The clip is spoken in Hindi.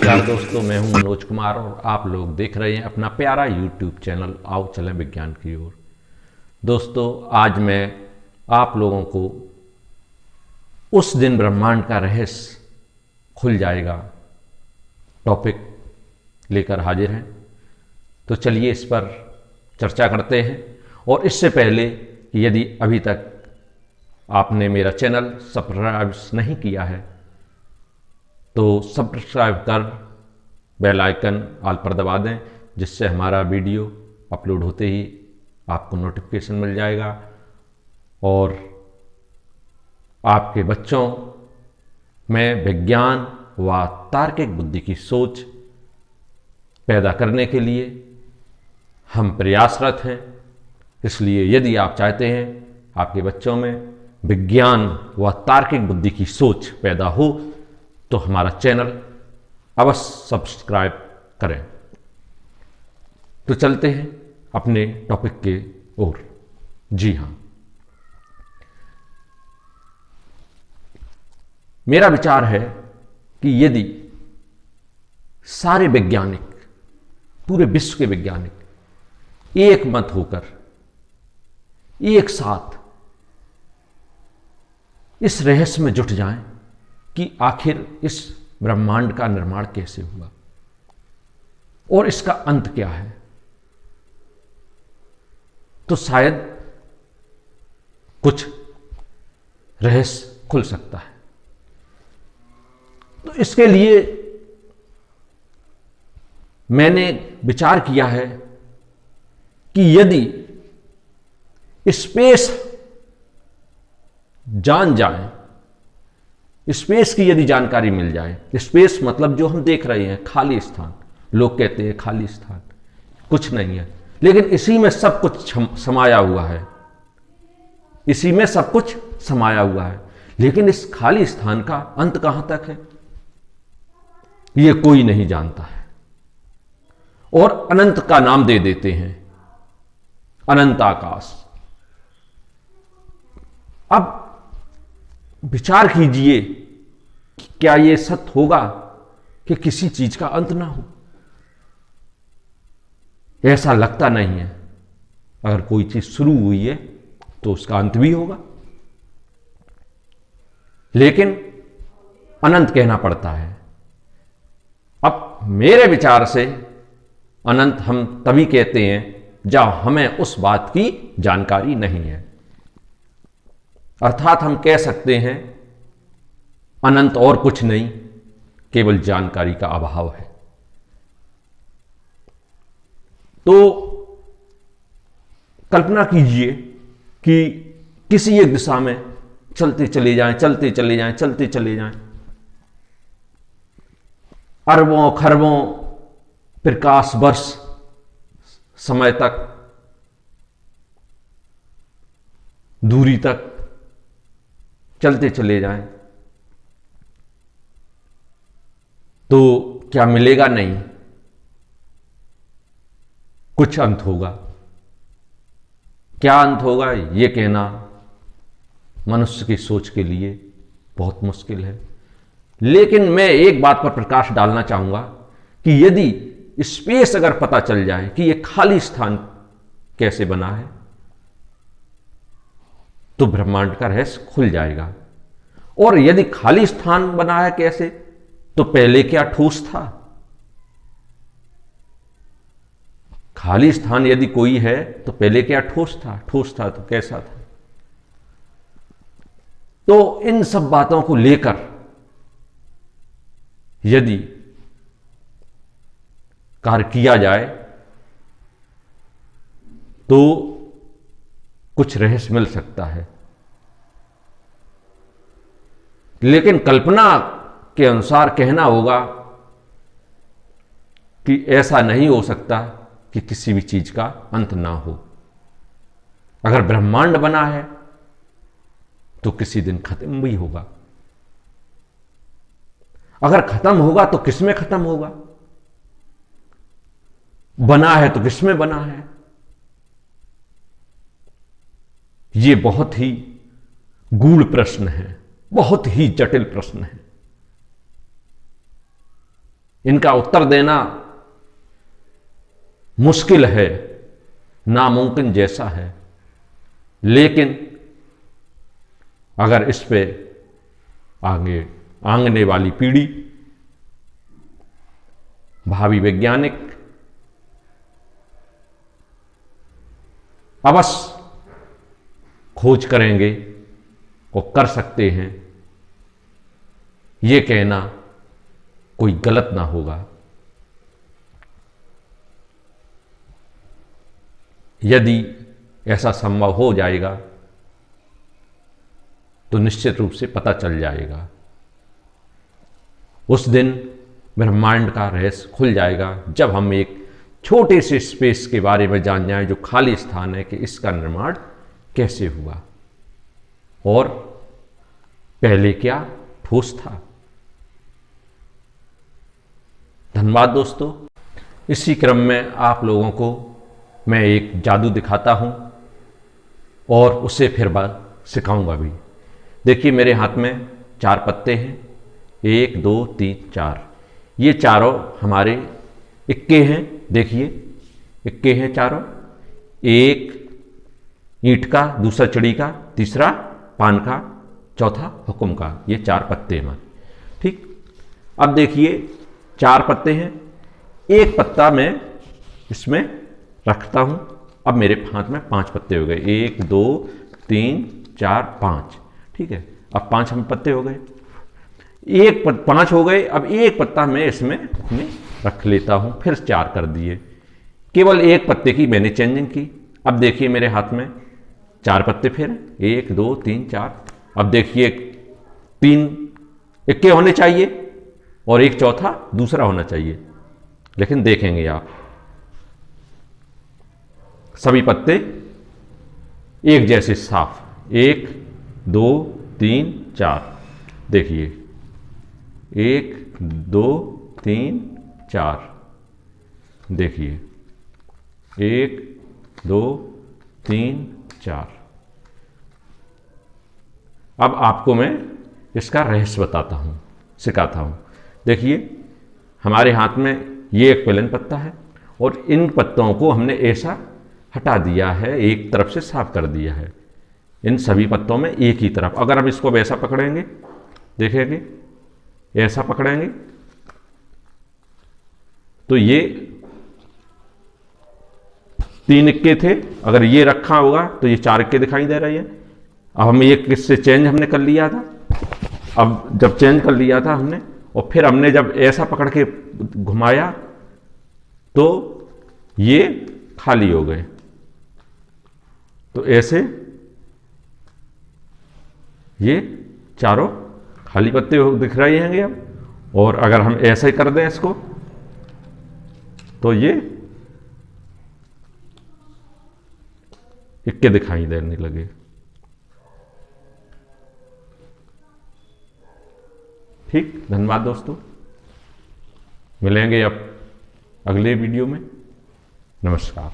नमस्कार दोस्तों, मैं हूं मनोज कुमार और आप लोग देख रहे हैं अपना प्यारा यूट्यूब चैनल आओ चलें विज्ञान की ओर। दोस्तों, आज मैं आप लोगों को उस दिन ब्रह्मांड का रहस्य खुल जाएगा टॉपिक लेकर हाजिर हैं। तो चलिए इस पर चर्चा करते हैं। और इससे पहले कि यदि अभी तक आपने मेरा चैनल सब्सक्राइब नहीं किया है तो सब्सक्राइब कर बेल आइकन ऑल पर दबा दें, जिससे हमारा वीडियो अपलोड होते ही आपको नोटिफिकेशन मिल जाएगा और आपके बच्चों में विज्ञान व तार्किक बुद्धि की सोच पैदा करने के लिए हम प्रयासरत हैं। इसलिए यदि आप चाहते हैं आपके बच्चों में विज्ञान व तार्किक बुद्धि की सोच पैदा हो तो हमारा चैनल अवश्य सब्सक्राइब करें। तो चलते हैं अपने टॉपिक के ओर। जी हाँ, मेरा विचार है कि यदि सारे वैज्ञानिक, पूरे विश्व के वैज्ञानिक एक मत होकर एक साथ इस रहस्य में जुट जाएं कि आखिर इस ब्रह्मांड का निर्माण कैसे हुआ और इसका अंत क्या है, तो शायद कुछ रहस्य खुल सकता है। तो इसके लिए मैंने विचार किया है कि यदि स्पेस जान जाए, स्पेस की यदि जानकारी मिल जाए, स्पेस मतलब जो हम देख रहे हैं खाली स्थान, लोग कहते हैं खाली स्थान कुछ नहीं है, लेकिन इसी में सब कुछ समाया हुआ है, इसी में सब कुछ समाया हुआ है। लेकिन इस खाली स्थान का अंत कहां तक है यह कोई नहीं जानता है और अनंत का नाम दे देते हैं, अनंत आकाश। अब विचार कीजिए कि क्या यह सत्य होगा कि किसी चीज का अंत ना हो? ऐसा लगता नहीं है। अगर कोई चीज शुरू हुई है तो उसका अंत भी होगा, लेकिन अनंत कहना पड़ता है। अब मेरे विचार से अनंत हम तभी कहते हैं जब हमें उस बात की जानकारी नहीं है। अर्थात हम कह सकते हैं अनंत और कुछ नहीं, केवल जानकारी का अभाव है। तो कल्पना कीजिए कि किसी एक दिशा में चलते चले जाएं, चलते चले जाएं, चलते चले जाएं, अरबों खरबों प्रकाश वर्ष समय तक, दूरी तक चलते चले जाएं, तो क्या मिलेगा? नहीं, कुछ अंत होगा। क्या अंत होगा यह कहना मनुष्य की सोच के लिए बहुत मुश्किल है। लेकिन मैं एक बात पर प्रकाश डालना चाहूंगा कि यदि स्पेस अगर पता चल जाए कि यह खाली स्थान कैसे बना है तो ब्रह्मांड का रहस्य खुल जाएगा। और यदि खाली स्थान बना है कैसे, तो पहले क्या ठोस था? खाली स्थान यदि कोई है तो पहले क्या ठोस था? ठोस था तो कैसा था? तो इन सब बातों को लेकर यदि कार्य किया जाए तो कुछ रहस्य मिल सकता है। लेकिन कल्पना के अनुसार कहना होगा कि ऐसा नहीं हो सकता कि किसी भी चीज का अंत ना हो। अगर ब्रह्मांड बना है तो किसी दिन खत्म भी होगा। अगर खत्म होगा तो किसमें खत्म होगा? बना है तो किसमें बना है? यह बहुत ही गूढ़ प्रश्न है, बहुत ही जटिल प्रश्न है। इनका उत्तर देना मुश्किल है, नामुमकिन जैसा है। लेकिन अगर इस पे आने वाली पीढ़ी, भावी वैज्ञानिक अवश्य खोज करेंगे और कर सकते हैं, ये कहना कोई गलत ना होगा। यदि ऐसा संभव हो जाएगा तो निश्चित रूप से पता चल जाएगा। उस दिन ब्रह्मांड का रहस्य खुल जाएगा जब हम एक छोटे से स्पेस के बारे में जान जाएं, जो खाली स्थान है, कि इसका निर्माण कैसे हुआ और पहले क्या ठोस था। धन्यवाद दोस्तों। इसी क्रम में आप लोगों को मैं एक जादू दिखाता हूं और उसे फिर सिखाऊंगा भी। देखिए मेरे हाथ में 4 पत्ते हैं, 1 2 3 4। ये चारों हमारे इक्के हैं। देखिए इक्के हैं चारों, एक ईंट का, दूसरा चिड़ी का, तीसरा पान का, चौथा हुक्म का। ये 4 पत्ते हमारे, ठीक। अब देखिए 4 पत्ते हैं, एक पत्ता मैं इसमें रखता हूं। अब मेरे हाथ में 5 पत्ते हो गए, 1 2 3 4 5, ठीक है। अब 5 हम पत्ते हो गए, 5 हो गए। अब एक पत्ता मैं इसमें रख लेता हूं, फिर 4 कर दिए। केवल एक पत्ते की मैंने चेंजिंग की। अब देखिए मेरे हाथ में 4 पत्ते, फिर 1 2 3 4। अब देखिए 3 इक्के होने चाहिए और एक चौथा दूसरा होना चाहिए, लेकिन देखेंगे आप सभी पत्ते एक जैसे साफ, 1 2 3 4। देखिए 1 2 3 4, देखिए 1 2 3 4। अब आपको मैं इसका रहस्य बताता हूं, सिखाता हूं। देखिए हमारे हाथ में ये एक प्लेन पत्ता है और इन पत्तों को हमने ऐसा हटा दिया है, एक तरफ से साफ कर दिया है। इन सभी पत्तों में एक ही तरफ। अगर हम इसको वैसा पकड़ेंगे, देखेंगे ऐसा पकड़ेंगे तो ये 3 इक्के थे। अगर ये रखा होगा तो ये 4 इक्के दिखाई दे रही है। अब हम एक इससे चेंज हमने कर लिया था। अब जब चेंज कर लिया था हमने, और फिर हमने जब ऐसा पकड़ के घुमाया तो ये खाली हो गए। तो ऐसे ये चारों खाली पत्ते दिख रहे हैं अब। और अगर हम ऐसे कर दें इसको तो ये इक्के दिखाई देने लगे। ठीक, धन्यवाद दोस्तों। मिलेंगे अब अगले वीडियो में। नमस्कार।